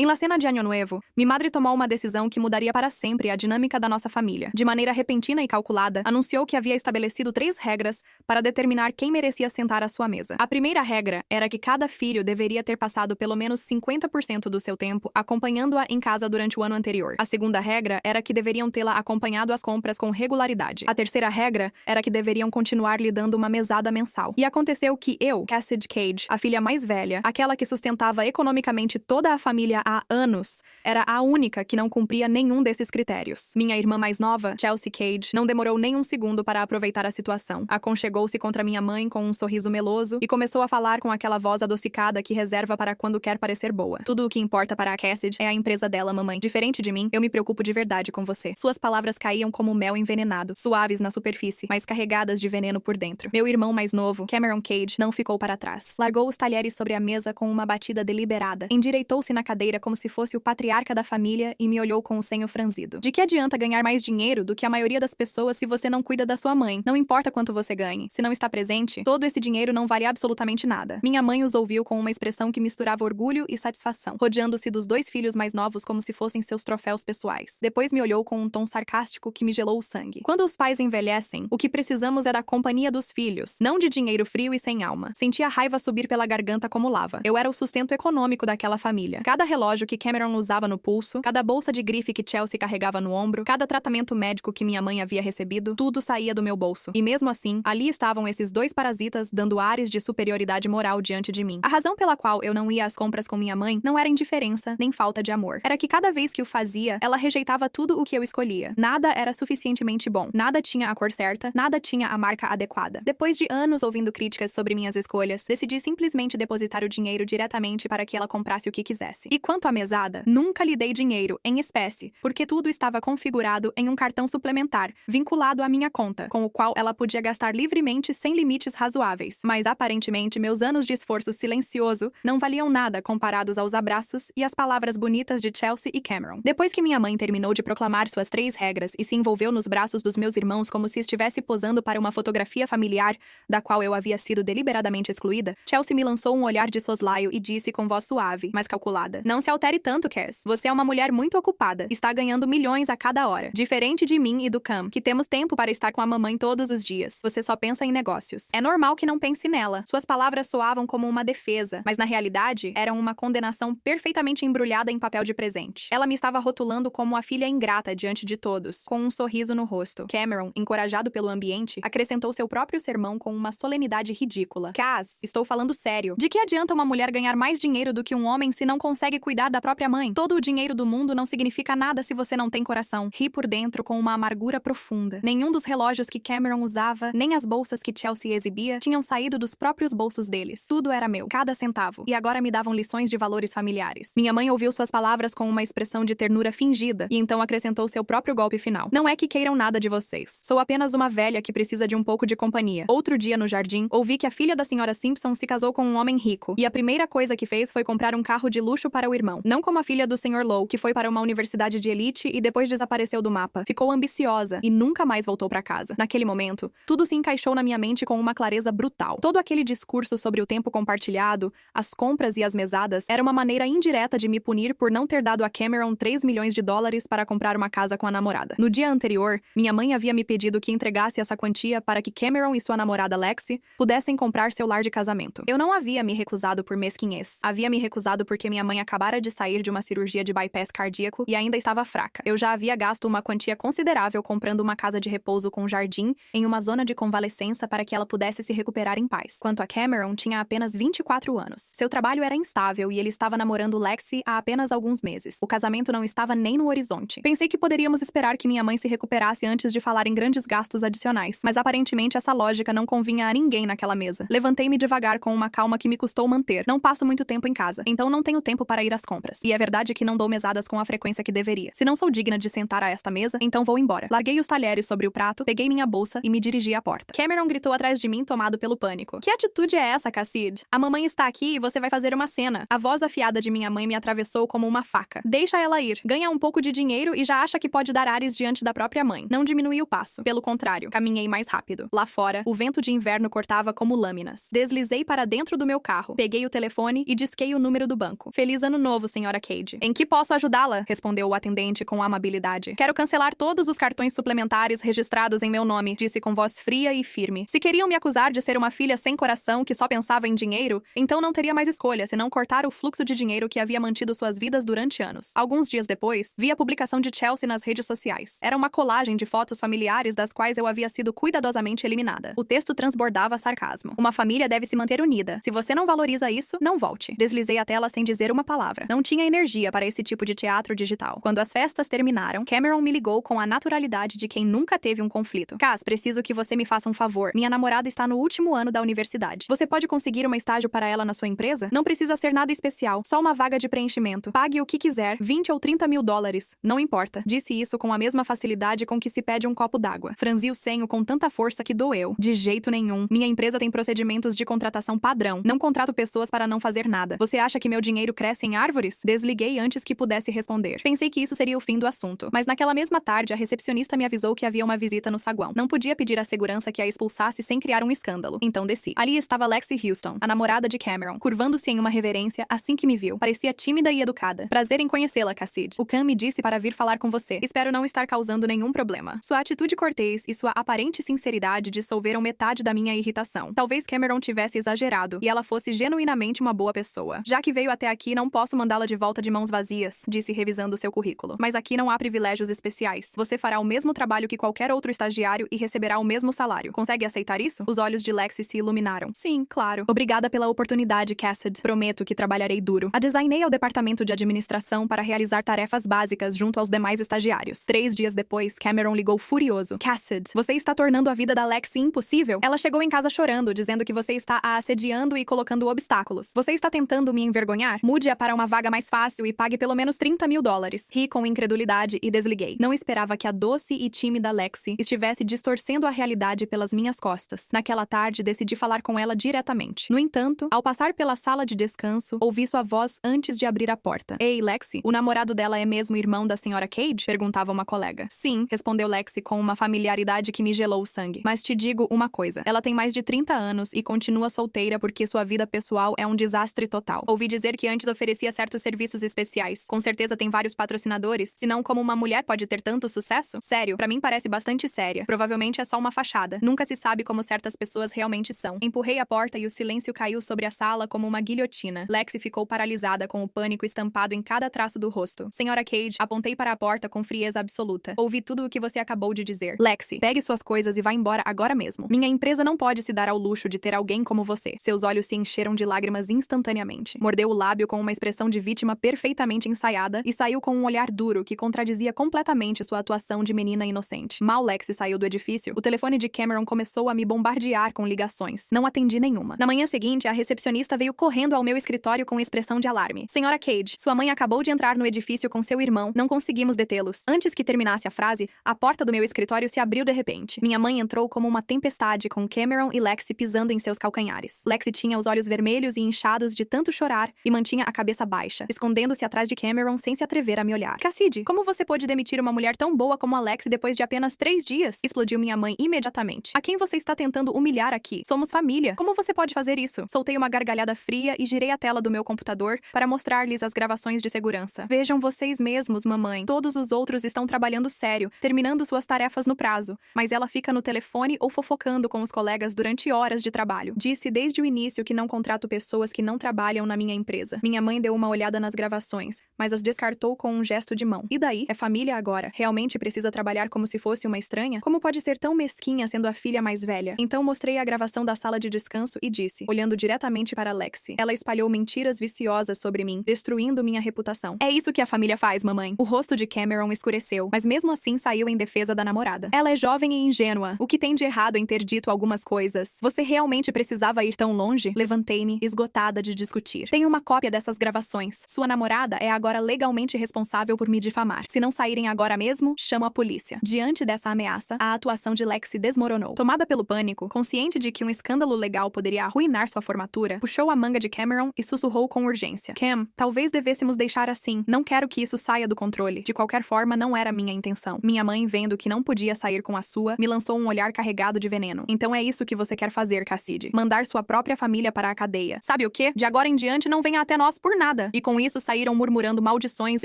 Em la cena de Año Nuevo, mi madre tomou uma decisão que mudaria para sempre a dinâmica da nossa família. De maneira repentina e calculada, anunciou que havia estabelecido 3 regras para determinar quem merecia sentar à sua mesa. A primeira regra era que cada filho deveria ter passado pelo menos 50% do seu tempo acompanhando-a em casa durante o ano anterior. A segunda regra era que deveriam tê-la acompanhado às compras com regularidade. A terceira regra era que deveriam continuar lhe dando uma mesada mensal. E aconteceu que eu, Cassidy Cage, a filha mais velha, aquela que sustentava economicamente toda a família há anos, era a única que não cumpria nenhum desses critérios. Minha irmã mais nova, Chelsea Cage, não demorou nem um segundo para aproveitar a situação. Aconchegou-se contra minha mãe com um sorriso meloso e começou a falar com aquela voz adocicada que reserva para quando quer parecer boa. Tudo o que importa para a Cassidy é a empresa dela, mamãe. Diferente de mim, eu me preocupo de verdade com você. Suas palavras caíam como mel envenenado, suaves na superfície, mas carregadas de veneno por dentro. Meu irmão mais novo, Cameron Cage, não ficou para trás. Largou os talheres sobre a mesa com uma batida deliberada. Endireitou-se na cadeira como se fosse o patriarca da família e me olhou com o senho franzido. De que adianta ganhar mais dinheiro do que a maioria das pessoas se você não cuida da sua mãe? Não importa quanto você ganhe. Se não está presente, todo esse dinheiro não vale absolutamente nada. Minha mãe os ouviu com uma expressão que misturava orgulho e satisfação, rodeando-se dos 2 filhos mais novos como se fossem seus troféus pessoais. Depois me olhou com um tom sarcástico que me gelou o sangue. Quando os pais envelhecem, o que precisamos é da companhia dos filhos, não de dinheiro frio e sem alma. Senti a raiva subir pela garganta como lava. Eu era o sustento econômico daquela família. Cada relógio que Cameron usava no pulso, cada bolsa de grife que Chelsea carregava no ombro, cada tratamento médico que minha mãe havia recebido, tudo saía do meu bolso. E mesmo assim, ali estavam esses 2 parasitas dando ares de superioridade moral diante de mim. A razão pela qual eu não ia às compras com minha mãe não era indiferença, nem falta de amor. Era que cada vez que o fazia, ela rejeitava tudo o que eu escolhia. Nada era suficientemente bom. Nada tinha a cor certa, nada tinha a marca adequada. Depois de anos ouvindo críticas sobre minhas escolhas, decidi simplesmente depositar o dinheiro diretamente para que ela comprasse o que quisesse. E quanto à mesada, nunca lhe dei dinheiro em espécie, porque tudo estava configurado em um cartão suplementar, vinculado à minha conta, com o qual ela podia gastar livremente sem limites razoáveis. Mas aparentemente meus anos de esforço silencioso não valiam nada comparados aos abraços e às palavras bonitas de Chelsea e Cameron. Depois que minha mãe terminou de proclamar suas 3 regras e se envolveu nos braços dos meus irmãos como se estivesse posando para uma fotografia familiar da qual eu havia sido deliberadamente excluída, Chelsea me lançou um olhar de soslaio e disse com voz suave, mas calculada: "Não se altere tanto, Cass. Você é uma mulher muito ocupada. Está ganhando milhões a cada hora. Diferente de mim e do Cam, que temos tempo para estar com a mamãe todos os dias. Você só pensa em negócios. É normal que não pense nela." Suas palavras soavam como uma defesa, mas na realidade eram uma condenação perfeitamente embrulhada em papel de presente. Ela me estava rotulando como a filha ingrata diante de todos, com um sorriso no rosto. Cameron, encorajado pelo ambiente, acrescentou seu próprio sermão com uma solenidade ridícula. "Cass, estou falando sério. De que adianta uma mulher ganhar mais dinheiro do que um homem se não consegue cuidar da própria mãe? Todo o dinheiro do mundo não significa nada se você não tem coração." Ri por dentro com uma amargura profunda. Nenhum dos relógios que Cameron usava, nem as bolsas que Chelsea exibia, tinham saído dos próprios bolsos deles. Tudo era meu, cada centavo. E agora me davam lições de valores familiares. Minha mãe ouviu suas palavras com uma expressão de ternura fingida e então acrescentou seu próprio golpe final. "Não é que queiram nada de vocês. Sou apenas uma velha que precisa de um pouco de companhia." Outro dia no jardim, ouvi que a filha da senhora Simpson se casou com um homem rico e a primeira coisa que fez foi comprar um carro de luxo para o irmão. Não como a filha do Sr. Lowe, que foi para uma universidade de elite e depois desapareceu do mapa. Ficou ambiciosa e nunca mais voltou para casa. Naquele momento, tudo se encaixou na minha mente com uma clareza brutal. Todo aquele discurso sobre o tempo compartilhado, as compras e as mesadas era uma maneira indireta de me punir por não ter dado a Cameron 3 milhões de dólares para comprar uma casa com a namorada. No dia anterior, minha mãe havia me pedido que entregasse essa quantia para que Cameron e sua namorada Lexi pudessem comprar seu lar de casamento. Eu não havia me recusado por mesquinhez. Havia me recusado porque minha mãe acabara de sair de uma cirurgia de bypass cardíaco e ainda estava fraca. Eu já havia gasto uma quantia considerável comprando uma casa de repouso com jardim em uma zona de convalescença para que ela pudesse se recuperar em paz. Quanto a Cameron, tinha apenas 24 anos. Seu trabalho era instável e ele estava namorando Lexi há apenas alguns meses. O casamento não estava nem no horizonte. Pensei que poderíamos esperar que minha mãe se recuperasse antes de falar em grandes gastos adicionais, mas aparentemente essa lógica não convinha a ninguém naquela mesa. Levantei-me devagar com uma calma que me custou manter. Não passo muito tempo em casa, então não tenho tempo para ir às compras. E é verdade que não dou mesadas com a frequência que deveria. Se não sou digna de sentar a esta mesa, então vou embora. Larguei os talheres sobre o prato, peguei minha bolsa e me dirigi à porta. Cameron gritou atrás de mim, tomado pelo pânico. "Que atitude é essa, Cassidy? A mamãe está aqui e você vai fazer uma cena." A voz afiada de minha mãe me atravessou como uma faca. "Deixa ela ir. Ganha um pouco de dinheiro e já acha que pode dar ares diante da própria mãe." Não diminuí o passo. Pelo contrário, caminhei mais rápido. Lá fora, o vento de inverno cortava como lâminas. Deslizei para dentro do meu carro, peguei o telefone e disquei o número do banco. "Feliz ano novo, novo, senhora Cage. Em que posso ajudá-la? Respondeu o atendente com amabilidade. Quero cancelar todos os cartões suplementares registrados em meu nome, disse com voz fria e firme. Se queriam me acusar de ser uma filha sem coração que só pensava em dinheiro, então não teria mais escolha senão cortar o fluxo de dinheiro que havia mantido suas vidas durante anos. Alguns dias depois, vi a publicação de Chelsea nas redes sociais. Era uma colagem de fotos familiares das quais eu havia sido cuidadosamente eliminada. O texto transbordava sarcasmo. Uma família deve se manter unida. Se você não valoriza isso, não volte. Deslizei a tela sem dizer uma palavra. Não tinha energia para esse tipo de teatro digital. Quando as festas terminaram, Cameron me ligou com a naturalidade de quem nunca teve um conflito. Cass, preciso que você me faça um favor. Minha namorada está no último ano da universidade. Você pode conseguir um estágio para ela na sua empresa? Não precisa ser nada especial, só uma vaga de preenchimento. Pague o que quiser, 20 ou 30 mil dólares. Não importa. Disse isso com a mesma facilidade com que se pede um copo d'água. Franzi o senho com tanta força que doeu. De jeito nenhum. Minha empresa tem procedimentos de contratação padrão. Não contrato pessoas para não fazer nada. Você acha que meu dinheiro cresce em árvores? Desliguei antes que pudesse responder. Pensei que isso seria o fim do assunto. Mas naquela mesma tarde, a recepcionista me avisou que havia uma visita no saguão. Não podia pedir à segurança que a expulsasse sem criar um escândalo. Então desci. Ali estava Lexi Houston, a namorada de Cameron, curvando-se em uma reverência assim que me viu. Parecia tímida e educada. Prazer em conhecê-la, Cassid. O Cam me disse para vir falar com você. Espero não estar causando nenhum problema. Sua atitude cortês e sua aparente sinceridade dissolveram metade da minha irritação. Talvez Cameron tivesse exagerado e ela fosse genuinamente uma boa pessoa. Já que veio até aqui, não posso mandá-la de volta de mãos vazias, disse revisando seu currículo. Mas aqui não há privilégios especiais. Você fará o mesmo trabalho que qualquer outro estagiário e receberá o mesmo salário. Consegue aceitar isso? Os olhos de Lexi se iluminaram. Sim, claro. Obrigada pela oportunidade, Cassidy. Prometo que trabalharei duro. A designei ao departamento de administração para realizar tarefas básicas junto aos demais estagiários. 3 dias depois, Cameron ligou furioso. Cassidy, você está tornando a vida da Lexi impossível? Ela chegou em casa chorando, dizendo que você está a assediando e colocando obstáculos. Você está tentando me envergonhar? Mude-a para uma vaga mais fácil e pague pelo menos 30 mil dólares. Ri com incredulidade e desliguei. Não esperava que a doce e tímida Lexi estivesse distorcendo a realidade pelas minhas costas. Naquela tarde, decidi falar com ela diretamente. No entanto, ao passar pela sala de descanso, ouvi sua voz antes de abrir a porta. Ei, Lexi, o namorado dela é mesmo irmão da senhora Cage? Perguntava uma colega. Sim, respondeu Lexi com uma familiaridade que me gelou o sangue. Mas te digo uma coisa. Ela tem mais de 30 anos e continua solteira porque sua vida pessoal é um desastre total. Ouvi dizer que antes oferecia certos serviços especiais. Com certeza tem vários patrocinadores, senão como uma mulher pode ter tanto sucesso? Sério, pra mim parece bastante séria. Provavelmente é só uma fachada. Nunca se sabe como certas pessoas realmente são. Empurrei a porta e o silêncio caiu sobre a sala como uma guilhotina. Lexi ficou paralisada com o pânico estampado em cada traço do rosto. Senhora Cage, apontei para a porta com frieza absoluta. Ouvi tudo o que você acabou de dizer. Lexi, pegue suas coisas e vá embora agora mesmo. Minha empresa não pode se dar ao luxo de ter alguém como você. Seus olhos se encheram de lágrimas instantaneamente. Mordeu o lábio com uma expressão de vítima perfeitamente ensaiada e saiu com um olhar duro que contradizia completamente sua atuação de menina inocente. Mal Lexi saiu do edifício, o telefone de Cameron começou a me bombardear com ligações. Não atendi nenhuma. Na manhã seguinte, a recepcionista veio correndo ao meu escritório com expressão de alarme. Senhora Cage, sua mãe acabou de entrar no edifício com seu irmão. Não conseguimos detê-los. Antes que terminasse a frase, a porta do meu escritório se abriu de repente. Minha mãe entrou como uma tempestade com Cameron e Lexi pisando em seus calcanhares. Lexi tinha os olhos vermelhos e inchados de tanto chorar e mantinha a cabeça baixa, escondendo-se atrás de Cameron sem se atrever a me olhar. Cassid, como você pôde demitir uma mulher tão boa como a Lexi depois de apenas 3 dias? Explodiu minha mãe imediatamente. A quem você está tentando humilhar aqui? Somos família. Como você pode fazer isso? Soltei uma gargalhada fria e girei a tela do meu computador para mostrar-lhes as gravações de segurança. Vejam vocês mesmos, mamãe. Todos os outros estão trabalhando sério, terminando suas tarefas no prazo, mas ela fica no telefone ou fofocando com os colegas durante horas de trabalho. Disse desde o início que não contrato pessoas que não trabalham na minha empresa. Minha mãe deu uma olhada nas gravações, mas as descartou com um gesto de mão. E daí? É família agora. Realmente precisa trabalhar como se fosse uma estranha? Como pode ser tão mesquinha sendo a filha mais velha? Então mostrei a gravação da sala de descanso e disse, olhando diretamente para Lexi. Ela espalhou mentiras viciosas sobre mim, destruindo minha reputação. É isso que a família faz, mamãe. O rosto de Cameron escureceu, mas mesmo assim saiu em defesa da namorada. Ela é jovem e ingênua. O que tem de errado em ter dito algumas coisas? Você realmente precisava ir tão longe? Levantei-me, esgotada de discutir. Tenho uma cópia dessas gravações. Sua namorada é agora legalmente responsável por me difamar. Se não saírem agora mesmo, chamo a polícia. Diante dessa ameaça, a atuação de Lexi desmoronou. Tomada pelo pânico, consciente de que um escândalo legal poderia arruinar sua formatura, puxou a manga de Cameron e sussurrou com urgência. Cam, talvez devêssemos deixar assim. Não quero que isso saia do controle. De qualquer forma, não era minha intenção. Minha mãe, vendo que não podia sair com a sua, me lançou um olhar carregado de veneno. Então é isso que você quer fazer, Cassid. Mandar sua própria família para a cadeia. Sabe o quê? De agora em diante não venha até nós por nada. nada. E com isso saíram murmurando maldições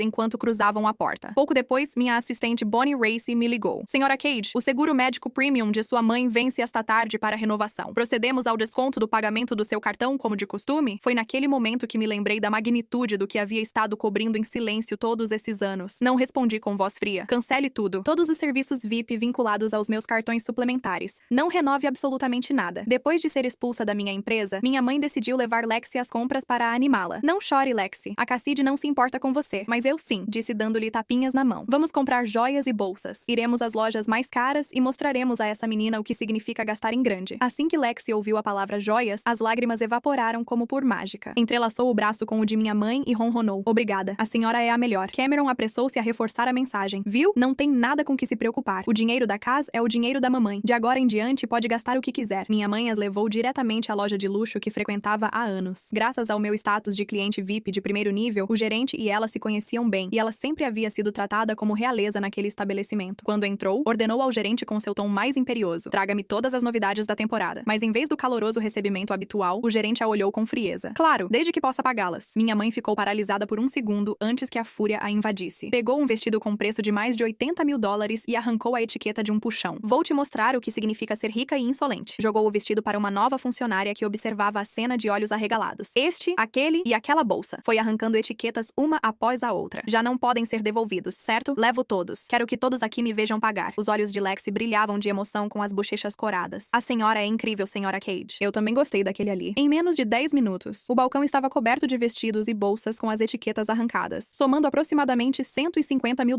enquanto cruzavam a porta. Pouco depois, minha assistente Bonnie Racy me ligou. Senhora Cage, o seguro médico premium de sua mãe vence esta tarde para renovação. Procedemos ao desconto do pagamento do seu cartão como de costume? Foi naquele momento que me lembrei da magnitude do que havia estado cobrindo em silêncio todos esses anos. Não respondi com voz fria. Cancele tudo. Todos os serviços VIP vinculados aos meus cartões suplementares. Não renove absolutamente nada. Depois de ser expulsa da minha empresa, minha mãe decidiu levar Lexi às compras para animá-la. Não chore, Lexi. A Cassidy não se importa com você. Mas eu sim, disse dando-lhe tapinhas na mão. Vamos comprar joias e bolsas. Iremos às lojas mais caras e mostraremos a essa menina o que significa gastar em grande. Assim que Lexi ouviu a palavra joias, as lágrimas evaporaram como por mágica. Entrelaçou o braço com o de minha mãe e ronronou. Obrigada. A senhora é a melhor. Cameron apressou-se a reforçar a mensagem. Viu? Não tem nada com que se preocupar. O dinheiro da casa é o dinheiro da mamãe. De agora em diante, pode gastar o que quiser. Minha mãe as levou diretamente à loja de luxo que frequentava há anos. Graças ao meu status de cliente VIP de primeiro nível, o gerente e ela se conheciam bem, e ela sempre havia sido tratada como realeza naquele estabelecimento. Quando entrou, ordenou ao gerente com seu tom mais imperioso: traga-me todas as novidades da temporada. Mas em vez do caloroso recebimento habitual, o gerente a olhou com frieza. Claro, desde que possa pagá-las. Minha mãe ficou paralisada por um segundo antes que a fúria a invadisse. Pegou um vestido com preço de mais de $80 mil e arrancou a etiqueta de um puxão. Vou te mostrar o que significa ser rica e insolente. Jogou o vestido para uma nova funcionária que observava a cena de olhos arregalados. Este, aquele e aquela bolsa. Foi arrancando etiquetas uma após a outra. Já não podem ser devolvidos, certo? Levo todos. Quero que todos aqui me vejam pagar. Os olhos de Lexi brilhavam de emoção com as bochechas coradas. A senhora é incrível, senhora Cage. Eu também gostei daquele ali. Em menos de 10 minutos, o balcão estava coberto de vestidos e bolsas com as etiquetas arrancadas, somando aproximadamente $150 mil.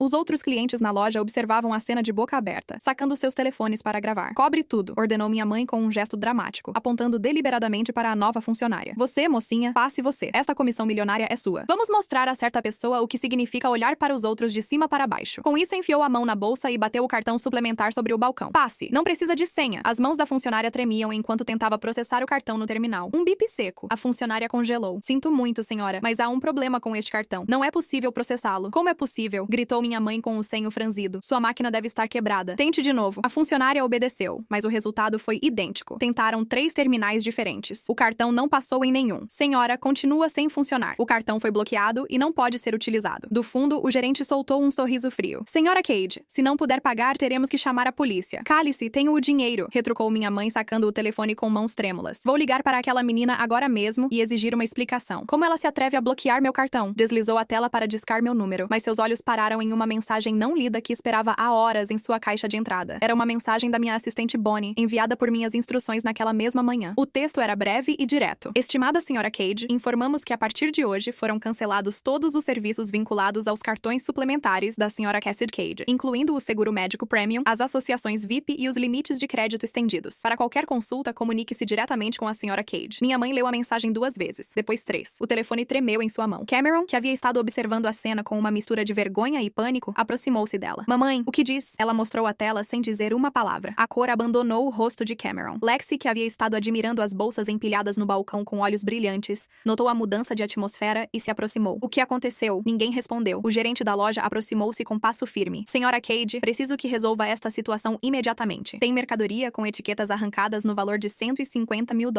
Os outros clientes na loja observavam a cena de boca aberta, sacando seus telefones para gravar. Cobre tudo, ordenou minha mãe com um gesto dramático, apontando deliberadamente para a nova funcionária. Você, mocinha, passe você. Esta comissão milionária é sua. Vamos mostrar a certa pessoa o que significa olhar para os outros de cima para baixo. Com isso, enfiou a mão na bolsa e bateu o cartão suplementar sobre o balcão. Passe. Não precisa de senha. As mãos da funcionária tremiam enquanto tentava processar o cartão no terminal. Um bip seco. A funcionária congelou. Sinto muito, senhora, mas há um problema com este cartão. Não é possível processá-lo. Como é possível? Gritou minha mãe com o senho franzido. Sua máquina deve estar quebrada. Tente de novo. A funcionária obedeceu, mas o resultado foi idêntico. Tentaram 3 terminais diferentes. O cartão não passou em nenhum. Senhora, continua sem funcionar. O cartão foi bloqueado e não pode ser utilizado. Do fundo, o gerente soltou um sorriso frio. Senhora Cage, se não puder pagar, teremos que chamar a polícia. Cale-se, tenho o dinheiro, retrucou minha mãe sacando o telefone com mãos trêmulas. Vou ligar para aquela menina agora mesmo e exigir uma explicação. Como ela se atreve a bloquear meu cartão? Deslizou a tela para discar meu número, mas seus olhos pararam em uma mensagem não lida que esperava há horas em sua caixa de entrada. Era uma mensagem da minha assistente Bonnie, enviada por minhas instruções naquela mesma manhã. O texto era breve e direto. Estimada senhora Cage, informamos que a partir de hoje foram cancelados todos os serviços vinculados aos cartões suplementares da senhora Cassidy Cage, incluindo o seguro médico premium, as associações VIP e os limites de crédito estendidos. Para qualquer consulta, comunique-se diretamente com a senhora Cage. Minha mãe leu a mensagem 2 vezes, depois 3. O telefone tremeu em sua mão. Cameron, que havia estado observando a cena com uma mistura de vergonha e pânico, aproximou-se dela. Mamãe, o que diz? Ela mostrou a tela sem dizer uma palavra. A cor abandonou o rosto de Cameron. Lexi, que havia estado admirando as bolsas empilhadas no balcão com olhos brilhantes, notou a mudança de atmosfera e se aproximou. O que aconteceu? Ninguém respondeu. O gerente da loja aproximou-se com passo firme. Senhora Cage, preciso que resolva esta situação imediatamente. Tem mercadoria com etiquetas arrancadas no valor de $150 mil.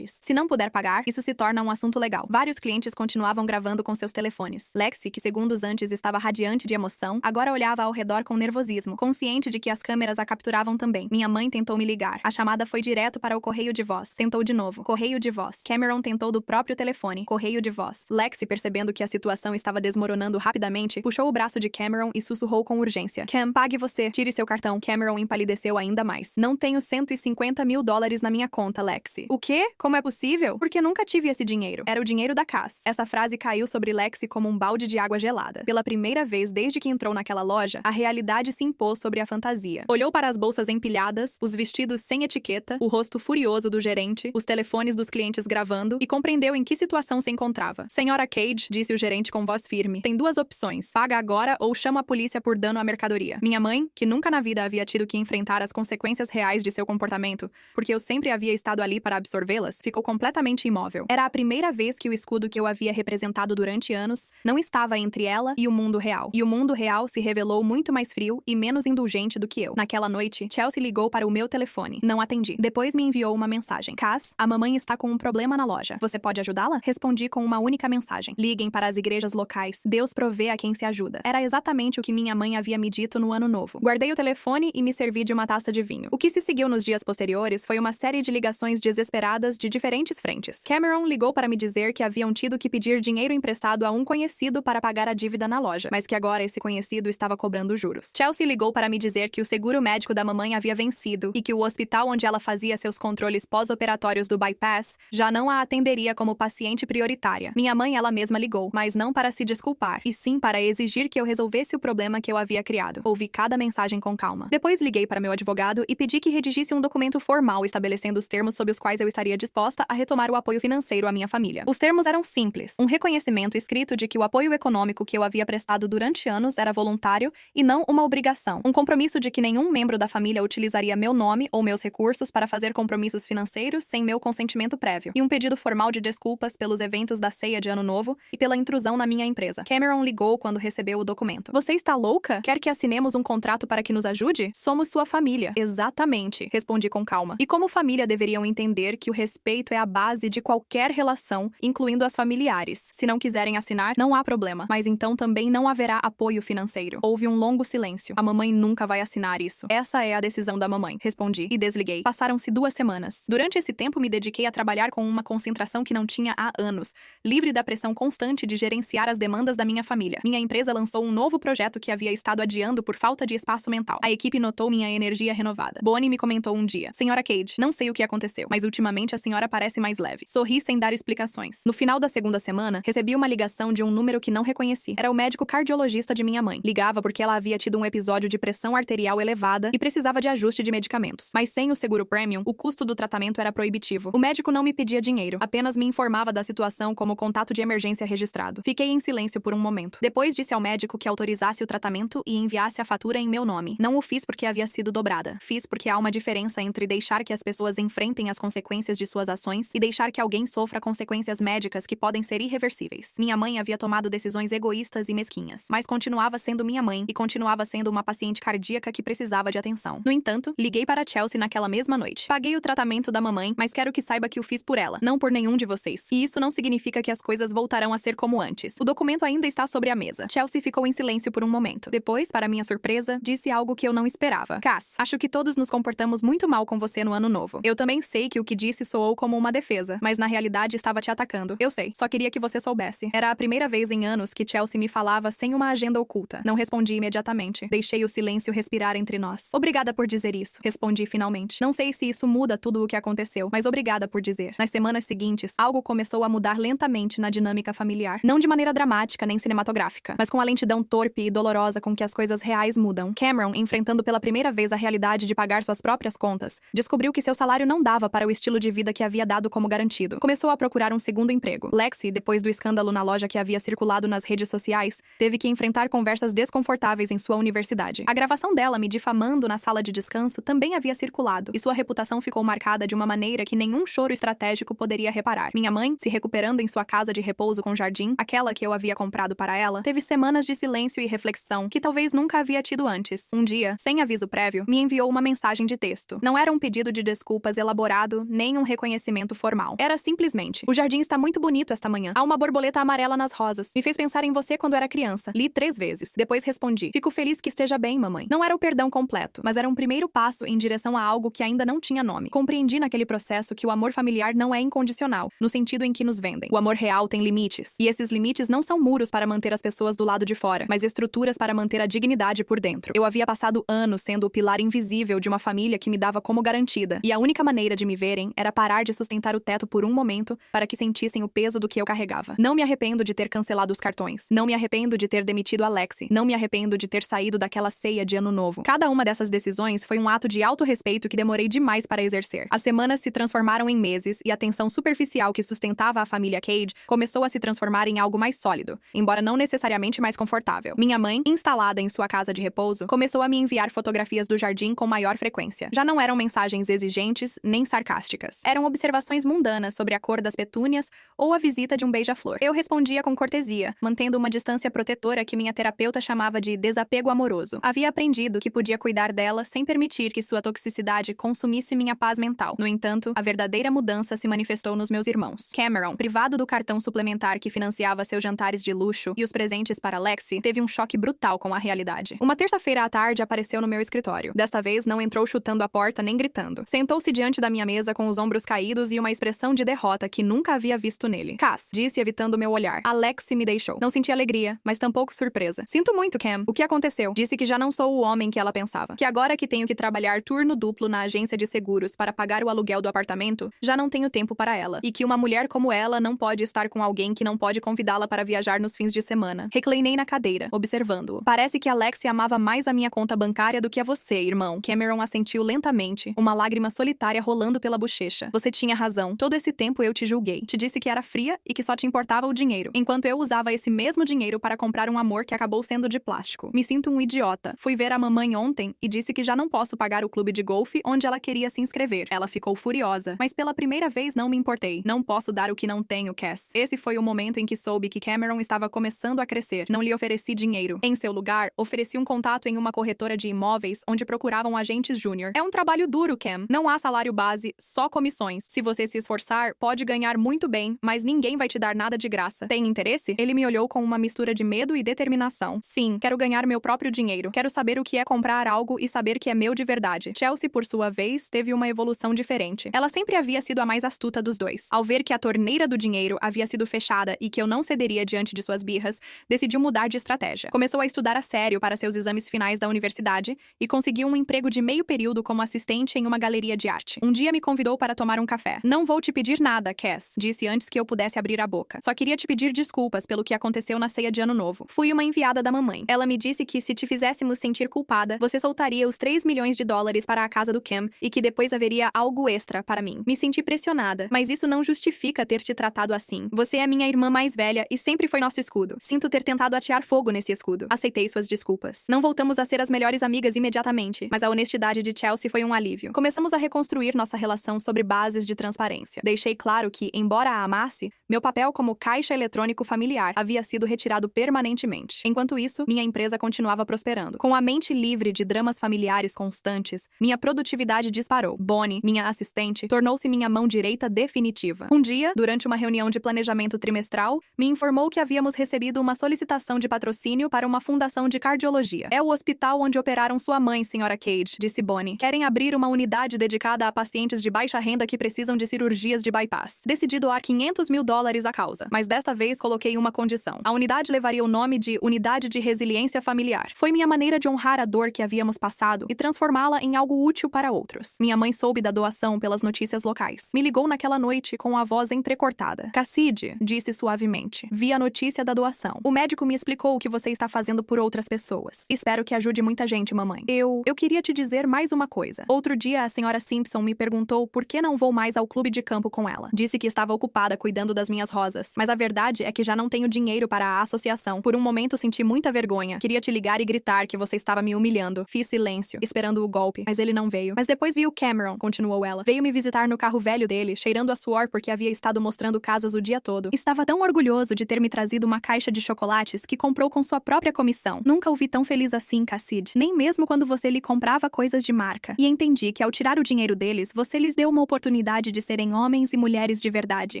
Se não puder pagar, isso se torna um assunto legal. Vários clientes continuavam gravando com seus telefones. Lexi, que segundos antes estava radiante de emoção, agora olhava ao redor com nervosismo, consciente de que as câmeras a capturavam também. Minha mãe tentou me ligar. A chamada foi direto para o correio de voz. Tentou de novo. Correio de voz. Cameron tentou do próprio telefone. Correio de voz. Lexi, percebendo que a situação estava desmoronando rapidamente, puxou o braço de Cameron e sussurrou com urgência. Cam, pague você. Tire seu cartão. Cameron empalideceu ainda mais. Não tenho $150 mil na minha conta, Lexi. O quê? Como é possível? Porque nunca tive esse dinheiro. Era o dinheiro da Cass. Essa frase caiu sobre Lexi como um balde de água gelada. Pela primeira vez desde que entrou naquela loja, a realidade se impôs sobre a fantasia. Olhou para as bolsas empilhadas, os vestidos sem etiqueta, o rosto furioso do gerente, os telefones dos clientes gravando e compreendeu em que situação se encontrava. Senhora Cage, disse o gerente com voz firme, tem 2 opções. Paga agora ou chama a polícia por dano à mercadoria. Minha mãe, que nunca na vida havia tido que enfrentar as consequências reais de seu comportamento, porque eu sempre havia estado ali para absorvê-las, ficou completamente imóvel. Era a primeira vez que o escudo que eu havia representado durante anos não estava entre ela e o mundo real. E o mundo real se revelou muito mais frio e menos indulgente do que eu. Naquela noite, Chelsea ligou para o meu telefone. Não atendi. Depois me enviou uma mensagem. Cass, a mamãe está com um problema na loja. Você pode ajudá-la? Respondi com com uma única mensagem: liguem para as igrejas locais. Deus provê a quem se ajuda. Era exatamente o que minha mãe havia me dito no ano novo. Guardei o telefone e me servi de uma taça de vinho. O que se seguiu nos dias posteriores foi uma série de ligações desesperadas de diferentes frentes. Cameron ligou para me dizer que haviam tido que pedir dinheiro emprestado a um conhecido para pagar a dívida na loja, mas que agora esse conhecido estava cobrando juros. Chelsea ligou para me dizer que o seguro médico da mamãe havia vencido e que o hospital onde ela fazia seus controles pós-operatórios do bypass já não a atenderia como paciente prioritária. Minha mãe ela mesma ligou, mas não para se desculpar, e sim para exigir que eu resolvesse o problema que eu havia criado. Ouvi cada mensagem com calma. Depois liguei para meu advogado e pedi que redigisse um documento formal estabelecendo os termos sob os quais eu estaria disposta a retomar o apoio financeiro à minha família. Os termos eram simples: um reconhecimento escrito de que o apoio econômico que eu havia prestado durante anos era voluntário e não uma obrigação. Um compromisso de que nenhum membro da família utilizaria meu nome ou meus recursos para fazer compromissos financeiros sem meu consentimento prévio. E um pedido formal de desculpas pelos eventos da ceia de Ano Novo e pela intrusão na minha empresa. Cameron ligou quando recebeu o documento. Você está louca? Quer que assinemos um contrato para que nos ajude? Somos sua família. Exatamente, respondi com calma. E como família deveriam entender que o respeito é a base de qualquer relação, incluindo as familiares. Se não quiserem assinar, não há problema, mas então também não haverá apoio financeiro. Houve um longo silêncio. A mamãe nunca vai assinar isso. Essa é a decisão da mamãe, respondi e desliguei. Passaram-se 2 semanas. Durante esse tempo me dediquei a trabalhar com uma concentração que não tinha há anos, livre da pressão constante de gerenciar as demandas da minha família. Minha empresa lançou um novo projeto que havia estado adiando por falta de espaço mental. A equipe notou minha energia renovada. Bonnie me comentou um dia: Senhora Cage, não sei o que aconteceu, mas ultimamente a senhora parece mais leve. Sorri sem dar explicações. No final da segunda semana, recebi uma ligação de um número que não reconheci. Era o médico cardiologista de minha mãe. Ligava porque ela havia tido um episódio de pressão arterial elevada e precisava de ajuste de medicamentos. Mas sem o seguro premium, o custo do tratamento era proibitivo. O médico não me pedia dinheiro, apenas me informava da situação como contato de emergência registrado. Fiquei em silêncio por um momento. Depois disse ao médico que autorizasse o tratamento e enviasse a fatura em meu nome. Não o fiz porque havia sido dobrada. Fiz porque há uma diferença entre deixar que as pessoas enfrentem as consequências de suas ações e deixar que alguém sofra consequências médicas que podem ser irreversíveis. Minha mãe havia tomado decisões egoístas e mesquinhas, mas continuava sendo minha mãe e continuava sendo uma paciente cardíaca que precisava de atenção. No entanto, liguei para Chelsea naquela mesma noite. Paguei o tratamento da mamãe, mas quero que saiba que o fiz por ela, não por nenhum de vocês. E isso não significa que as coisas voltarão a ser como antes. O documento ainda está sobre a mesa. Chelsea ficou em silêncio por um momento. Depois, para minha surpresa, disse algo que eu não esperava. Cass, acho que todos nos comportamos muito mal com você no ano novo. Eu também sei que o que disse soou como uma defesa, mas na realidade estava te atacando. Eu sei, só queria que você soubesse. Era a primeira vez em anos que Chelsea me falava sem uma agenda oculta. Não respondi imediatamente. Deixei o silêncio respirar entre nós. Obrigada por dizer isso, respondi finalmente. Não sei se isso muda tudo o que aconteceu, mas obrigada por dizer. Nas semanas seguintes, algo começou a mudar lentamente na dinâmica familiar. Não de maneira dramática nem cinematográfica, mas com a lentidão torpe e dolorosa com que as coisas reais mudam. Cameron, enfrentando pela primeira vez a realidade de pagar suas próprias contas, descobriu que seu salário não dava para o estilo de vida que havia dado como garantido. Começou a procurar um segundo emprego. Lexi, depois do escândalo na loja que havia circulado nas redes sociais, teve que enfrentar conversas desconfortáveis em sua universidade. A gravação dela me difamando na sala de descanso também havia circulado, e sua reputação ficou marcada de uma maneira que nenhum choro estratégico poderia reparar. Minha mãe, se recuperando em sua casa de repouso com jardim, aquela que eu havia comprado para ela, teve semanas de silêncio e reflexão que talvez nunca havia tido antes. Um dia, sem aviso prévio, me enviou uma mensagem de texto. Não era um pedido de desculpas elaborado, nem um reconhecimento formal. Era simplesmente: o jardim está muito bonito esta manhã. Há uma borboleta amarela nas rosas. Me fez pensar em você quando era criança. Li 3 vezes. Depois respondi: fico feliz que esteja bem, mamãe. Não era o perdão completo, mas era um primeiro passo em direção a algo que ainda não tinha nome. Compreendi naquele processo que o amor familiar não é incondicional, no sentido em que nos vendem. O amor real tem limites, e esses limites não são muros para manter as pessoas do lado de fora, mas estruturas para manter a dignidade por dentro. Eu havia passado anos sendo o pilar invisível de uma família que me dava como garantida, e a única maneira de me verem era parar de sustentar o teto por um momento para que sentissem o peso do que eu carregava. Não me arrependo de ter cancelado os cartões. Não me arrependo de ter demitido a Lexi. Não me arrependo de ter saído daquela ceia de Ano Novo. Cada uma dessas decisões foi um ato de autorrespeito que demorei demais para exercer. As semanas se transformaram em meses e a tensão superficial que sustentava a família Cage começou a se transformar em algo mais sólido, embora não necessariamente mais confortável. Minha mãe, instalada em sua casa de repouso, começou a me enviar fotografias do jardim com maior frequência. Já não eram mensagens exigentes nem sarcásticas. Eram observações mundanas sobre a cor das petúnias ou a visita de um beija-flor. Eu respondia com cortesia, mantendo uma distância protetora que minha terapeuta chamava de desapego amoroso. Havia aprendido que podia cuidar dela sem permitir que sua toxicidade consumisse minha paz mental. No entanto, a verdadeira mudança se manifestou nos meus irmãos. Cameron, privado lado do cartão suplementar que financiava seus jantares de luxo e os presentes para Lexi, teve um choque brutal com a realidade. Uma terça-feira à tarde apareceu no meu escritório. Desta vez, não entrou chutando a porta nem gritando. Sentou-se diante da minha mesa com os ombros caídos e uma expressão de derrota que nunca havia visto nele. Cass, disse evitando meu olhar. A Lexi me deixou. Não senti alegria, mas tampouco surpresa. Sinto muito, Cam. O que aconteceu? Disse que já não sou o homem que ela pensava. Que agora que tenho que trabalhar turno duplo na agência de seguros para pagar o aluguel do apartamento, já não tenho tempo para ela. E que uma mulher como ela não pode estar com alguém que não pode convidá-la para viajar nos fins de semana. Reclinei na cadeira, observando-o. Parece que a Lexi amava mais a minha conta bancária do que a você, irmão. Cameron assentiu lentamente, uma lágrima solitária rolando pela bochecha. Você tinha razão. Todo esse tempo eu te julguei. Te disse que era fria e que só te importava o dinheiro, enquanto eu usava esse mesmo dinheiro para comprar um amor que acabou sendo de plástico. Me sinto um idiota. Fui ver a mamãe ontem e disse que já não posso pagar o clube de golfe onde ela queria se inscrever. Ela ficou furiosa, mas pela primeira vez não me importei. Não posso dar o que não tenho, Cass. Esse foi o momento em que soube que Cameron estava começando a crescer. Não lhe ofereci dinheiro. Em seu lugar, ofereci um contato em uma corretora de imóveis onde procuravam agentes júnior. É um trabalho duro, Cam. Não há salário base, só comissões. Se você se esforçar, pode ganhar muito bem, mas ninguém vai te dar nada de graça. Tem interesse? Ele me olhou com uma mistura de medo e determinação. Sim, quero ganhar meu próprio dinheiro. Quero saber o que é comprar algo e saber que é meu de verdade. Chelsea, por sua vez, teve uma evolução diferente. Ela sempre havia sido a mais astuta dos dois. Ao ver que a torneira do dinheiro havia sido fechada e que eu não cederia diante de suas birras, decidiu mudar de estratégia. Começou a estudar a sério para seus exames finais da universidade e conseguiu um emprego de meio período como assistente em uma galeria de arte. Um dia me convidou para tomar um café. Não vou te pedir nada, Cass, disse antes que eu pudesse abrir a boca. Só queria te pedir desculpas pelo que aconteceu na ceia de Ano Novo. Fui uma enviada da mamãe. Ela me disse que se te fizéssemos sentir culpada, você soltaria os 3 milhões de dólares para a casa do Cam e que depois haveria algo extra para mim. Me senti pressionada, mas isso não justifica ter te tratado assim. Você é minha irmã mais velha e sempre foi nosso escudo. Sinto ter tentado atear fogo nesse escudo. Aceitei suas desculpas. Não voltamos a ser as melhores amigas imediatamente, mas a honestidade de Chelsea foi um alívio. Começamos a reconstruir nossa relação sobre bases de transparência. Deixei claro que, embora a amasse, meu papel como caixa eletrônico familiar havia sido retirado permanentemente. Enquanto isso, minha empresa continuava prosperando. Com a mente livre de dramas familiares constantes, minha produtividade disparou. Bonnie, minha assistente, tornou-se minha mão direita definitiva. Um dia, durante uma reunião de planejamento trimestral, me informou que havíamos recebido uma solicitação de patrocínio para uma fundação de cardiologia. É o hospital onde operaram sua mãe, Sra. Cage, disse Bonnie. Querem abrir uma unidade dedicada a pacientes de baixa renda que precisam de cirurgias de bypass. Decidi doar $500 mil à causa, mas desta vez coloquei uma condição. A unidade levaria o nome de Unidade de Resiliência Familiar. Foi minha maneira de honrar a dor que havíamos passado e transformá-la em algo útil para outros. Minha mãe soube da doação pelas notícias locais. Me ligou naquela noite com a voz entrecortada. Cassidy, disse suavemente. Vi a notícia da doação. O médico me explicou o que você está fazendo por outras pessoas. Espero que ajude muita gente, mamãe. Eu queria te dizer mais uma coisa. Outro dia, a senhora Simpson me perguntou por que não vou mais ao clube de campo com ela. Disse que estava ocupada cuidando das minhas rosas. Mas a verdade é que já não tenho dinheiro para a associação. Por um momento senti muita vergonha. Queria te ligar e gritar que você estava me humilhando. Fiz silêncio, esperando o golpe, mas ele não veio. Mas depois vi o Cameron, continuou ela. Veio me visitar no carro velho dele, cheirando a suor porque havia estado mostrando casas o dia todo. Estava tão orgulhoso de ter me trazido uma caixa de chocolates que comprou com sua própria comissão. Nunca o vi tão feliz assim, Cassidy. Nem mesmo quando você lhe comprava coisas de marca. E entendi que ao tirar o dinheiro deles, você lhes deu uma oportunidade de serem homens e mulheres de verdade.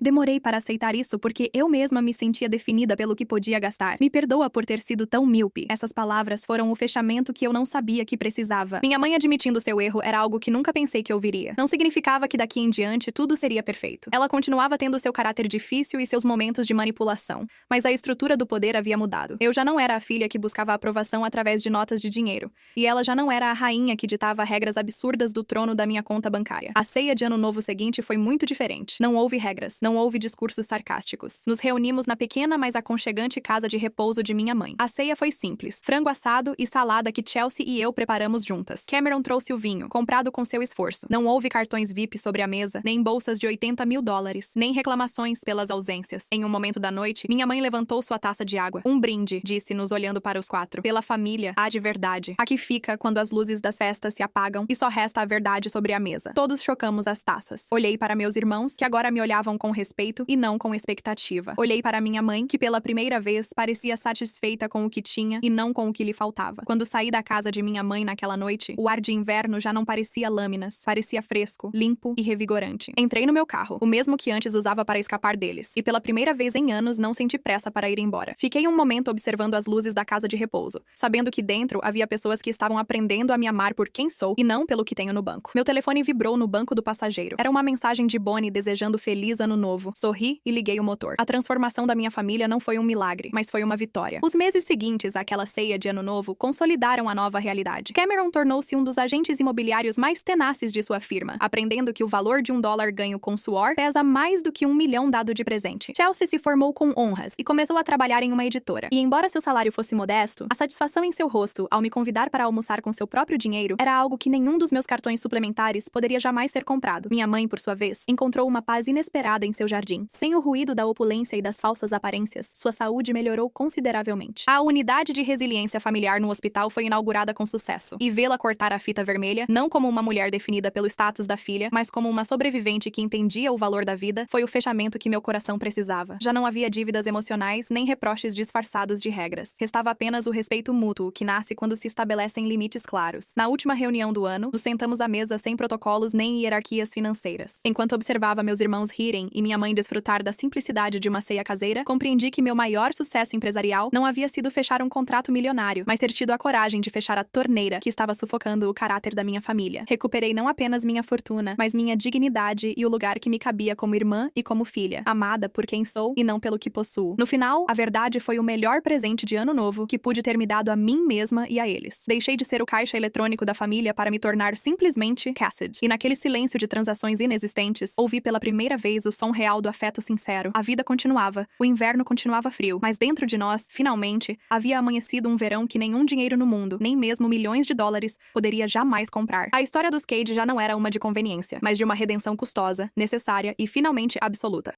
Demorei para aceitar isso porque eu mesma me sentia definida pelo que podia gastar. Me perdoa por ter sido tão míope. Essas palavras foram o fechamento que eu não sabia que precisava. Minha mãe admitindo seu erro era algo que nunca pensei que ouviria. Não significava que daqui em diante tudo seria perfeito. Ela continuava tendo seu caráter difícil e seus momentos de manipulação, mas a estrutura do poder havia mudado. Eu já não era a filha que buscava aprovação através de notas de dinheiro, e ela já não era a rainha que ditava regras absurdas do trono da minha conta bancária. A ceia de Ano Novo seguinte foi muito diferente. Não houve regras, não houve discursos sarcásticos. Nos reunimos na pequena, mas aconchegante casa de repouso de minha mãe. A ceia foi simples, frango assado e salada que Chelsea e eu preparamos juntas. Cameron trouxe o vinho, comprado com seu esforço. Não houve cartões VIP sobre a mesa, nem bolsas de $80 mil, nem reclamações pelas ausências. Em um momento da noite, minha mãe levantou sua taça de água. Um brinde, disse-nos olhando para os quatro. Pela família, a de verdade. A que fica quando as luzes das festas se apagam e só resta a verdade sobre a mesa. Todos chocamos as taças. Olhei para meus irmãos, que agora me olhavam com respeito e não com expectativa. Olhei para minha mãe, que pela primeira vez parecia satisfeita com o que tinha e não com o que lhe faltava. Quando saí da casa de minha mãe naquela noite, o ar de inverno já não parecia lâminas, parecia fresco, limpo e revigorante. Entrei no meu carro, o mesmo que antes usava para escapar escapar deles, e pela primeira vez em anos não senti pressa para ir embora. Fiquei um momento observando as luzes da casa de repouso, sabendo que dentro havia pessoas que estavam aprendendo a me amar por quem sou e não pelo que tenho no banco. Meu telefone vibrou no banco do passageiro. Era uma mensagem de Bonnie desejando feliz ano novo. Sorri e liguei o motor. A transformação da minha família não foi um milagre, mas foi uma vitória. Os meses seguintes àquela ceia de ano novo consolidaram a nova realidade. Cameron tornou-se um dos agentes imobiliários mais tenaces de sua firma, aprendendo que o valor de $1 ganho com suor pesa mais do que $1 milhão dado de presente. Chelsea se formou com honras e começou a trabalhar em uma editora. E embora seu salário fosse modesto, a satisfação em seu rosto ao me convidar para almoçar com seu próprio dinheiro era algo que nenhum dos meus cartões suplementares poderia jamais ter comprado. Minha mãe, por sua vez, encontrou uma paz inesperada em seu jardim. Sem o ruído da opulência e das falsas aparências, sua saúde melhorou consideravelmente. A unidade de resiliência familiar no hospital foi inaugurada com sucesso, e vê-la cortar a fita vermelha, não como uma mulher definida pelo status da filha, mas como uma sobrevivente que entendia o valor da vida, foi o fechamento que meu coração precisava. Já não havia dívidas emocionais, nem reproches disfarçados de regras. Restava apenas o respeito mútuo, que nasce quando se estabelecem limites claros. Na última reunião do ano, nos sentamos à mesa sem protocolos nem hierarquias financeiras. Enquanto observava meus irmãos rirem e minha mãe desfrutar da simplicidade de uma ceia caseira, compreendi que meu maior sucesso empresarial não havia sido fechar um contrato milionário, mas ter tido a coragem de fechar a torneira que estava sufocando o caráter da minha família. Recuperei não apenas minha fortuna, mas minha dignidade e o lugar que me cabia como irmã e como filha, amada por quem sou e não pelo que possuo. No final, a verdade foi o melhor presente de ano novo que pude ter me dado a mim mesma e a eles. Deixei de ser o caixa eletrônico da família para me tornar simplesmente Cassidy. E naquele silêncio de transações inexistentes, ouvi pela primeira vez o som real do afeto sincero. A vida continuava, o inverno continuava frio, mas dentro de nós, finalmente, havia amanhecido um verão que nenhum dinheiro no mundo, nem mesmo milhões de dólares, poderia jamais comprar. A história dos Cade já não era uma de conveniência, mas de uma redenção custosa, necessária e finalmente absoluta.